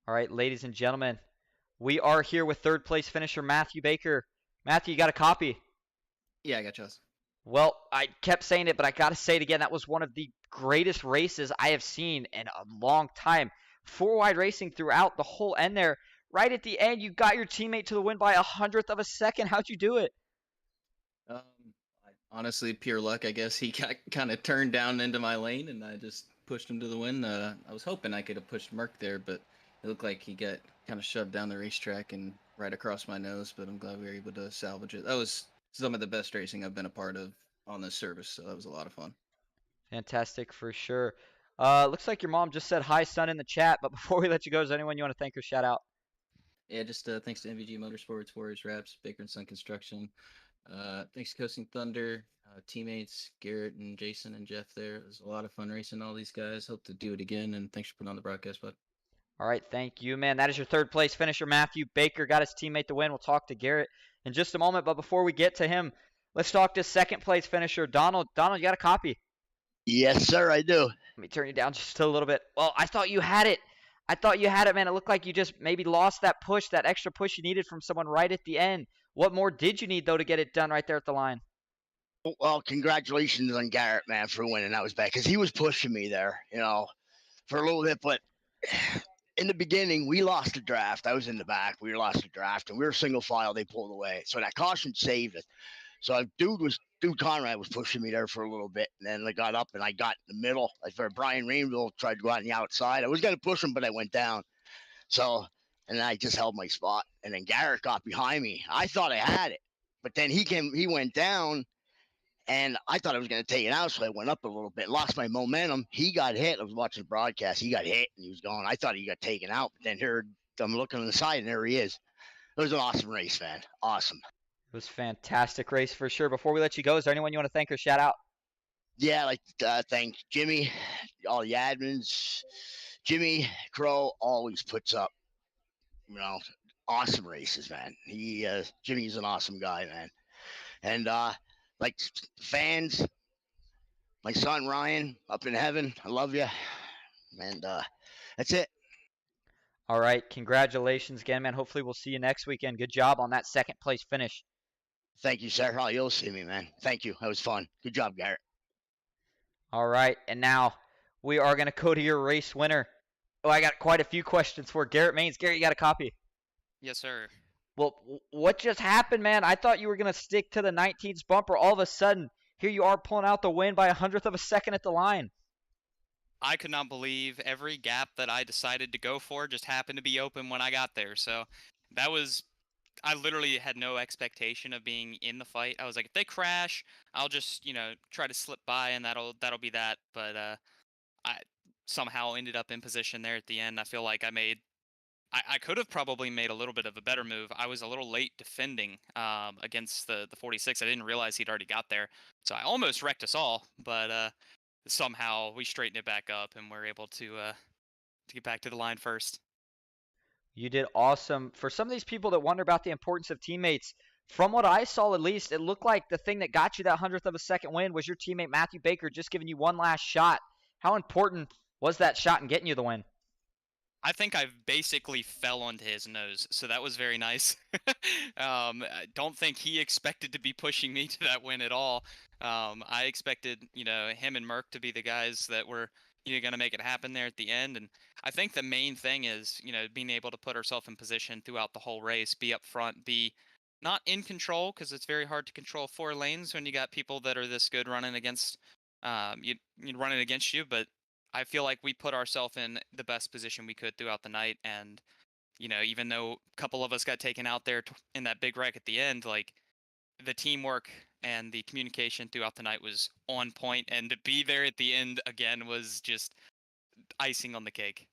All right, ladies and gentlemen, we are here with third place finisher Matthew Baker. Matthew, you got a copy? Yeah, I got yours. Well, I kept saying it, but I got to say it again. That was one of the greatest races I have seen in a long time. Four wide racing throughout the whole end there. Right at the end, you got your teammate to the win by 100th of a second. How'd you do it? Um, Honestly, pure luck, I guess. He got kind of turned down into my lane, and I just pushed him to the win. I was hoping I could have pushed Merck there, but it looked like he got kind of shoved down the racetrack and right across my nose. But I'm glad we were able to salvage it. That was some of the best racing I've been a part of on this service, so that was a lot of fun. Fantastic for sure. Looks like your mom just said hi, son, in the chat. But before we let you go, is there anyone you want to thank or shout out? Yeah, just thanks to MVG Motorsports, Warriors Wraps, Baker and Son Construction. Thanks to Coasting Thunder, teammates Garrett and Jason and Jeff there. It was a lot of fun racing all these guys. Hope to do it again, and thanks for putting on the broadcast, bud. All right, thank you, man. That is your third place finisher, Matthew Baker. Got his teammate to win. We'll talk to Garrett in just a moment. But before we get to him, let's talk to second place finisher, Donald. Donald, you got a copy? Yes, sir, I do. Let me turn you down just a little bit. Well, I thought you had it. I thought you had it, man. It looked like you just maybe lost that push, that extra push you needed from someone right at the end. What more did you need, though, to get it done right there at the line? Well, congratulations on Garrett, man, for winning. That was bad because he was pushing me there, for a little bit. But in the beginning, we lost the draft. I was in the back. We lost the draft, and we were single file. They pulled away, so that caution saved us. So dude Conrad was pushing me there for a little bit, and then I got up and I got in the middle. Like where Brian Rainville tried to go out on the outside. I was gonna push him, but I went down. So and I just held my spot. And then Garrett got behind me. I thought I had it, but then he went down, and I thought I was gonna take it out, so I went up a little bit, lost my momentum. He got hit. I was watching the broadcast. He got hit, and he was going. I thought he got taken out, but then I'm looking on the side, and there he is. It was an awesome race, man. Awesome. It was a fantastic race for sure. Before we let you go, is there anyone you want to thank or shout out? Yeah, like thank Jimmy, all the admins. Jimmy Crow always puts up, awesome races, man. Jimmy's an awesome guy, man. And like fans, my son Ryan up in heaven, I love you. And that's it. All right, congratulations again, man. Hopefully we'll see you next weekend. Good job on that second place finish. Thank you, sir. Oh, you'll see me, man. Thank you. That was fun. Good job, Garrett. All right, and now we are going to go to your race winner. Oh, I got quite a few questions for Garrett Maines. Garrett, you got a copy? Yes, sir. Well, what just happened, man? I thought you were going to stick to the 19th bumper. All of a sudden, here you are pulling out the win by 100th of a second at the line. I could not believe every gap that I decided to go for just happened to be open when I got there. So that was, I literally had no expectation of being in the fight. I was like, if they crash, I'll just, try to slip by and that'll be that. But I somehow ended up in position there at the end. I feel like I could have probably made a little bit of a better move. I was a little late defending against the 46. I didn't realize he'd already got there. So I almost wrecked us all, but somehow we straightened it back up and we're able to get back to the line first. You did awesome. For some of these people that wonder about the importance of teammates, from what I saw at least, it looked like the thing that got you that 100th of a second win was your teammate Matthew Baker just giving you one last shot. How important was that shot in getting you the win? I think I basically fell onto his nose, so that was very nice. I don't think he expected to be pushing me to that win at all. I expected, him and Merck to be the guys that were, going to make it happen there at the end. And I think the main thing is, being able to put ourselves in position throughout the whole race, be up front, be not in control, because it's very hard to control four lanes when you got people that are this good running against running against you, but I feel like we put ourselves in the best position we could throughout the night. And, even though a couple of us got taken out there in that big wreck at the end, like the teamwork and the communication throughout the night was on point. And to be there at the end again was just icing on the cake.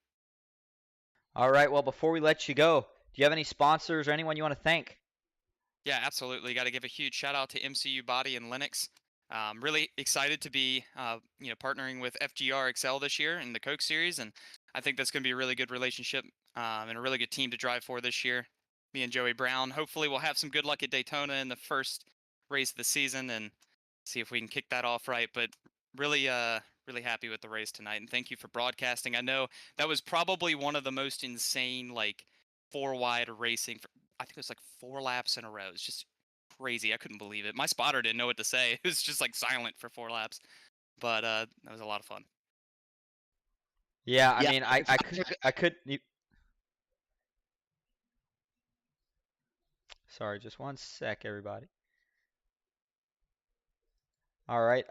All right. Well, before we let you go, do you have any sponsors or anyone you want to thank? Yeah, absolutely. Got to give a huge shout out to MCU Body and Linux. Really excited to be, partnering with FGR Excel this year in the Coke Series, and I think that's going to be a really good relationship and a really good team to drive for this year. Me and Joey Brown. Hopefully, we'll have some good luck at Daytona in the first race of the season and see if we can kick that off right. But really really happy with the race tonight, and thank you for broadcasting. I know that was probably one of the most insane, like, 4 wide racing. I think it was like 4 laps in a row. It's just crazy. I couldn't believe it. My spotter didn't know what to say. It was just like silent for 4 laps. But that was a lot of fun. Yeah, I Yeah, mean, I could. Sorry, just one sec, everybody. All right.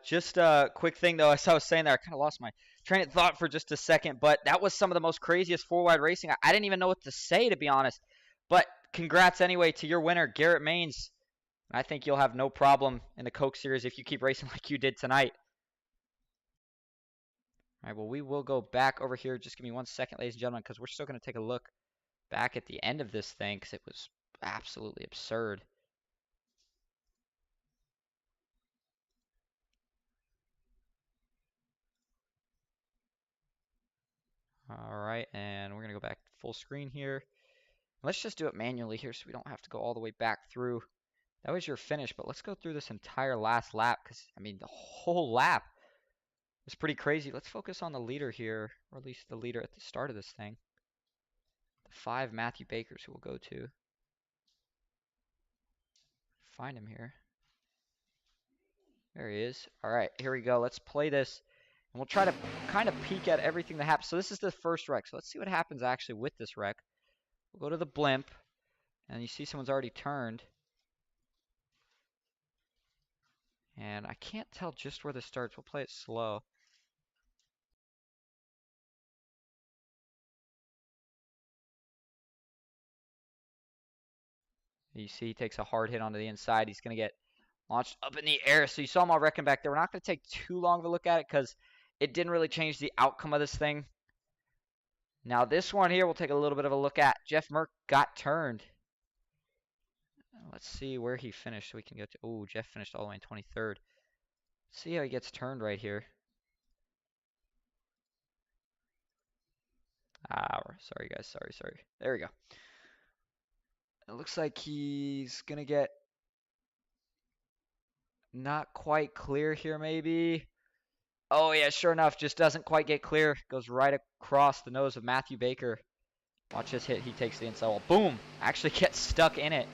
Just a quick thing though. As I was saying there, I kind of lost my train of thought for just a second, but that was some of the most craziest 4 wide racing. I didn't even know what to say, to be honest. But congrats anyway to your winner, Garrett Maines. I think you'll have no problem in the Coke Series if you keep racing like you did tonight. All right. Well, we will go back over here. Just give me one second, ladies and gentlemen, because we're still going to take a look back at the end of this thing because it was absolutely absurd. All right, and we're going to go back full screen here. Let's just do it manually here so we don't have to go all the way back through. That was your finish, but let's go through this entire last lap because, I mean, the whole lap was pretty crazy. Let's focus on the leader here, or at least the leader at the start of this thing. The 5 Matthew Bakers who we'll go to. Find him here. There he is. All right, here we go. Let's play this. And we'll try to kind of peek at everything that happens. So this is the first wreck. So let's see what happens actually with this wreck. We'll go to the blimp. And you see someone's already turned. And I can't tell just where this starts. We'll play it slow. You see he takes a hard hit onto the inside. He's going to get launched up in the air. So you saw him all wrecking back there. We're not going to take too long of a look at it because it didn't really change the outcome of this thing. Now this one here we'll take a little bit of a look at. Jeff Merck got turned. Let's see where he finished so we can go to. Oh, Jeff finished all the way in 23rd. See how he gets turned right here. Sorry guys, sorry. There we go. It looks like he's gonna get not quite clear here maybe. Oh yeah, sure enough, just doesn't quite get clear. Goes right across the nose of Matthew Baker. Watch this hit, he takes the inside wall. Boom! Actually gets stuck in it.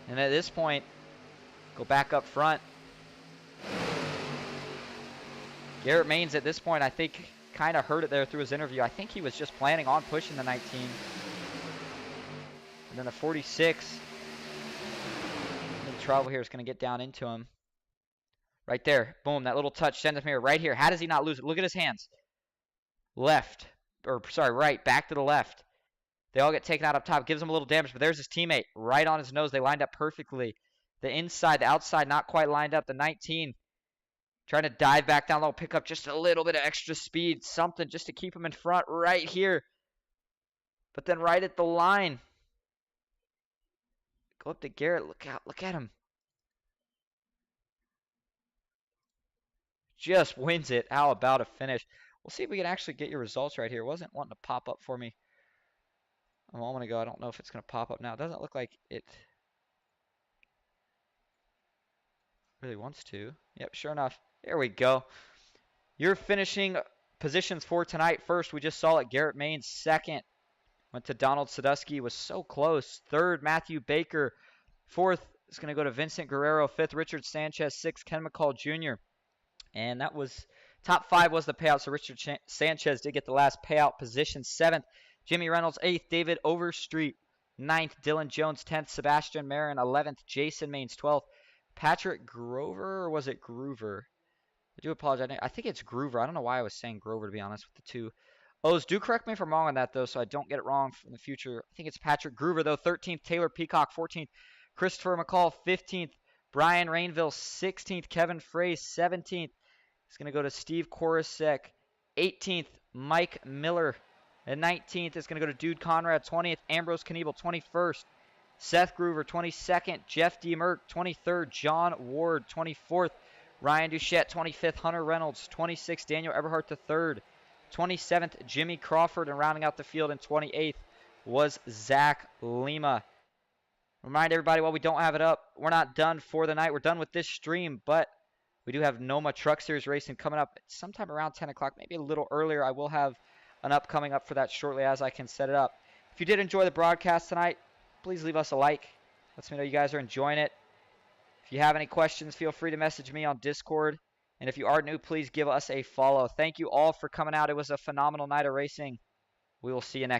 And at this point, go back up front. Garrett Maines at this point, I think, kind of heard it there through his interview. I think he was just planning on pushing the 19. And then the 46. The trouble here is going to get down into him. Right there. Boom. That little touch sends him here. Right here. How does he not lose it? Look at his hands. Left. Or, sorry, right. Back to the left. They all get taken out up top. Gives him a little damage. But there's his teammate. Right on his nose. They lined up perfectly. The inside, the outside, not quite lined up. The 19. Trying to dive back down low. Pick up just a little bit of extra speed. Something just to keep him in front right here. But then right at the line. Go up to Garrett. Look out. Look at him. Just wins it. How about a finish? We'll see if we can actually get your results right here. It wasn't wanting to pop up for me a moment ago. I don't know if it's going to pop up now. It doesn't look like it really wants to. Yep, sure enough. There we go. Your finishing positions for tonight. First, we just saw it. Garrett Maines. Second, went to Donald Sadusky. Was so close. Third, Matthew Baker. Fourth is going to go to Vincent Guerrero. Fifth, Richard Sanchez. Sixth, Ken McCall Jr. And that was top 5 was the payout. So Richard Sanchez did get the last payout position. 7th, Jimmy Reynolds. 8th, David Overstreet. 9th, Dylan Jones. 10th, Sebastian Marin. 11th, Jason Maines. 12th, Patrick Grover, or was it Groover? I do apologize. I think it's Groover. I don't know why I was saying Grover, to be honest, with the 2 O's. Do correct me if I'm wrong on that, though, so I don't get it wrong in the future. I think it's Patrick Groover, though. 13th, Taylor Peacock. 14th, Christopher McCall. 15th, Brian Rainville. 16th, Kevin Frey. 17th, it's going to go to Steve Korosek. 18th, Mike Miller. And 19th is going to go to Dude Conrad. 20th, Ambrose Kniebel. 21st, Seth Groover. 22nd, Jeff D. Merck. 23rd, John Ward. 24th, Ryan Duchette. 25th, Hunter Reynolds. 26th, Daniel Eberhardt III. 27th, Jimmy Crawford. And rounding out the field in 28th was Zach Lima. Remind everybody, while we don't have it up, we're not done for the night. We're done with this stream, but We do have NOMA Truck Series racing coming up sometime around 10 o'clock, maybe a little earlier. I will have an upcoming up for that shortly as I can set it up. If you did enjoy the broadcast tonight, please leave us a like. Lets me know you guys are enjoying it. If you have any questions, feel free to message me on Discord. And if you are new, please give us a follow. Thank you all for coming out. It was a phenomenal night of racing. We will see you next